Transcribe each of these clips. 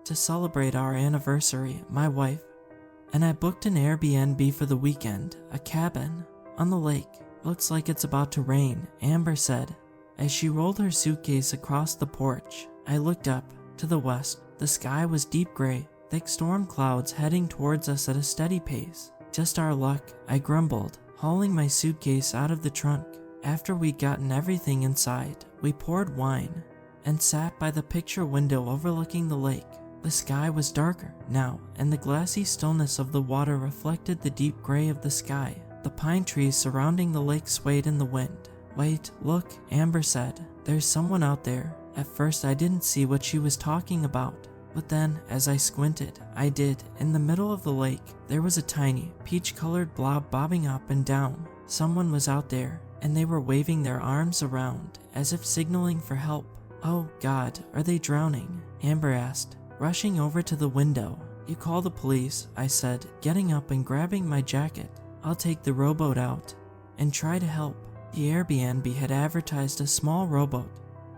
to celebrate our anniversary, my wife and I booked an Airbnb for the weekend, a cabin on the lake. Looks like it's about to rain, Amber said as she rolled her suitcase across the porch. I looked up to the west. The sky was deep gray, thick storm clouds heading towards us at a steady pace. Just our luck, I grumbled, hauling my suitcase out of the trunk. After we'd gotten everything inside, we poured wine and sat by the picture window overlooking the lake. The sky was darker now, and the glassy stillness of the water reflected the deep gray of the sky. The pine trees surrounding the lake swayed in the wind. Wait, look, Amber said. There's someone out there. At first I didn't see what she was talking about, but then, as I squinted, I did. In the middle of the lake, there was a tiny, peach-colored blob bobbing up and down. Someone was out there, and they were waving their arms around, as if signaling for help. Oh God, are they drowning? Amber asked, rushing over to the window. You call the police, I said, getting up and grabbing my jacket. I'll take the rowboat out and try to help. The Airbnb had advertised a small rowboat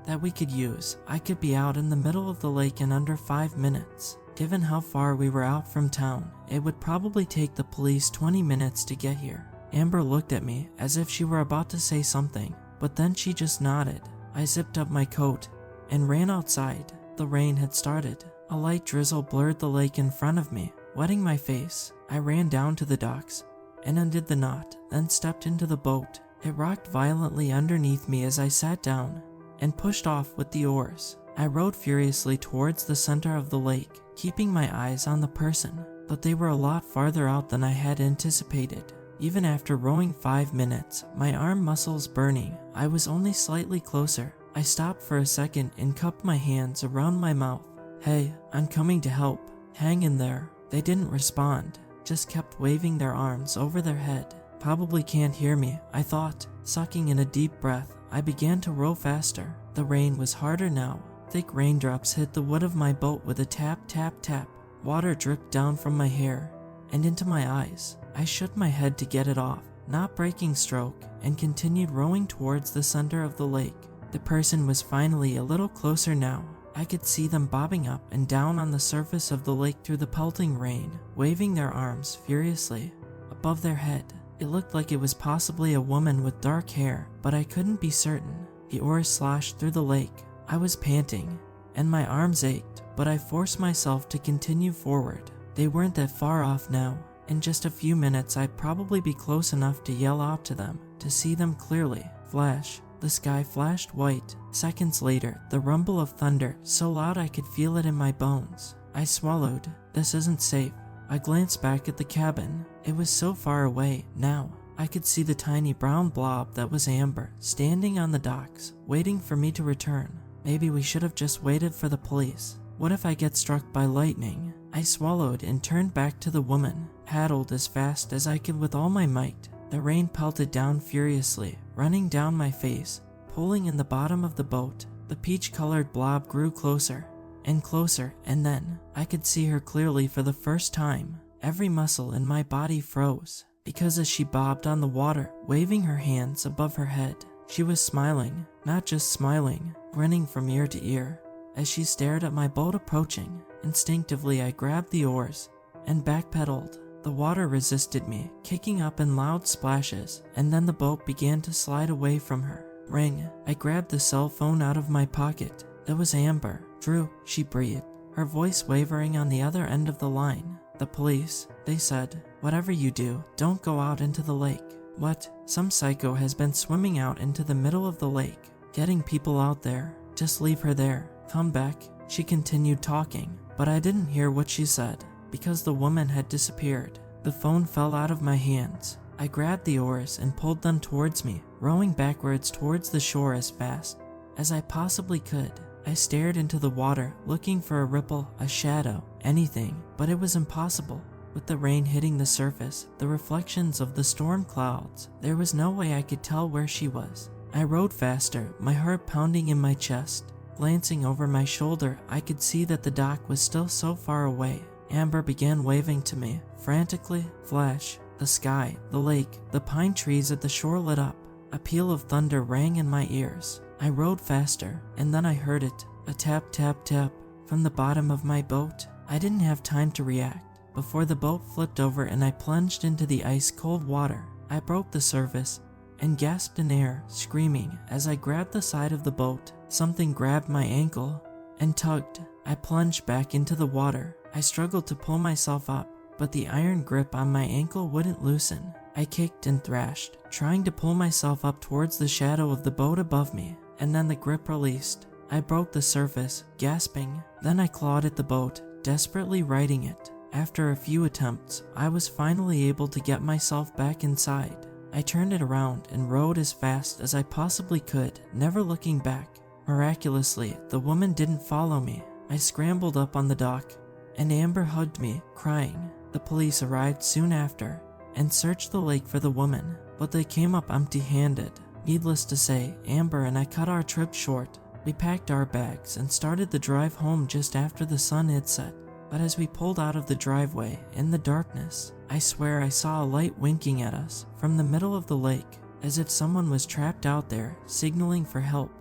that we could use. I could be out in the middle of the lake in under 5 minutes. Given how far we were out from town, it would probably take the police 20 minutes to get here. Amber looked at me as if she were about to say something, but then she just nodded. I zipped up my coat and ran outside. The rain had started. A light drizzle blurred the lake in front of me, wetting my face. I ran down to the docks and undid the knot, then stepped into the boat. It rocked violently underneath me as I sat down and pushed off with the oars. I rowed furiously towards the center of the lake, keeping my eyes on the person, but they were a lot farther out than I had anticipated. Even after rowing 5 minutes, my arm muscles burning, I was only slightly closer. I stopped for a second and cupped my hands around my mouth. Hey, I'm coming to help. Hang in there. They didn't respond, just kept waving their arms over their head. Probably can't hear me, I thought. Sucking in a deep breath, I began to row faster. The rain was harder now. Thick raindrops hit the wood of my boat with a tap, tap, tap. Water dripped down from my hair and into my eyes. I shook my head to get it off, not breaking stroke, and continued rowing towards the center of the lake. The person was finally a little closer now. I could see them bobbing up and down on the surface of the lake through the pelting rain, waving their arms furiously above their head. It looked like it was possibly a woman with dark hair, but I couldn't be certain. The oars sloshed through the lake. I was panting, and my arms ached, but I forced myself to continue forward. They weren't that far off now. In just a few minutes, I'd probably be close enough to yell out to them, to see them clearly. Flash. The sky flashed white. Seconds later, the rumble of thunder, so loud I could feel it in my bones. I swallowed. This isn't safe. I glanced back at the cabin. It was so far away now. I could see the tiny brown blob that was Amber, standing on the docks, waiting for me to return. Maybe we should have just waited for the police. What if I get struck by lightning? I swallowed and turned back to the woman, paddled as fast as I could with all my might. The rain pelted down furiously, running down my face, pulling in the bottom of the boat. The peach-colored blob grew closer and closer, and then I could see her clearly for the first time. Every muscle in my body froze, because as she bobbed on the water, waving her hands above her head, she was smiling, not just smiling, grinning from ear to ear. As she stared at my boat approaching, instinctively I grabbed the oars and backpedaled. The water resisted me, kicking up in loud splashes, and then the boat began to slide away from her. Ring. I grabbed the cell phone out of my pocket. That was Amber. Drew, she breathed, her voice wavering on the other end of the line. The police, they said. Whatever you do, don't go out into the lake. What? Some psycho has been swimming out into the middle of the lake, getting people out there. Just leave her there. Come back. She continued talking, but I didn't hear what she said, because the woman had disappeared. The phone fell out of my hands. I grabbed the oars and pulled them towards me, rowing backwards towards the shore as fast as I possibly could. I stared into the water, looking for a ripple, a shadow, anything, but it was impossible. With the rain hitting the surface, the reflections of the storm clouds, there was no way I could tell where she was. I rowed faster, my heart pounding in my chest. Glancing over my shoulder, I could see that the dock was still so far away. Amber began waving to me, frantically. Flash. The sky, the lake, the pine trees at the shore lit up. A peal of thunder rang in my ears. I rowed faster, and then I heard it. A tap, tap, tap from the bottom of my boat. I didn't have time to react before the boat flipped over and I plunged into the ice-cold water. I broke the surface and gasped in air, screaming as I grabbed the side of the boat. Something grabbed my ankle and tugged. I plunged back into the water. I struggled to pull myself up, but the iron grip on my ankle wouldn't loosen. I kicked and thrashed, trying to pull myself up towards the shadow of the boat above me, and then the grip released. I broke the surface, gasping. Then I clawed at the boat, desperately righting it. After a few attempts, I was finally able to get myself back inside. I turned it around and rowed as fast as I possibly could, never looking back. Miraculously, the woman didn't follow me. I scrambled up on the dock, and Amber hugged me, crying. The police arrived soon after and searched the lake for the woman, but they came up empty-handed. Needless to say, Amber and I cut our trip short. We packed our bags and started the drive home just after the sun had set. But as we pulled out of the driveway in the darkness, I swear I saw a light winking at us from the middle of the lake, as if someone was trapped out there signaling for help.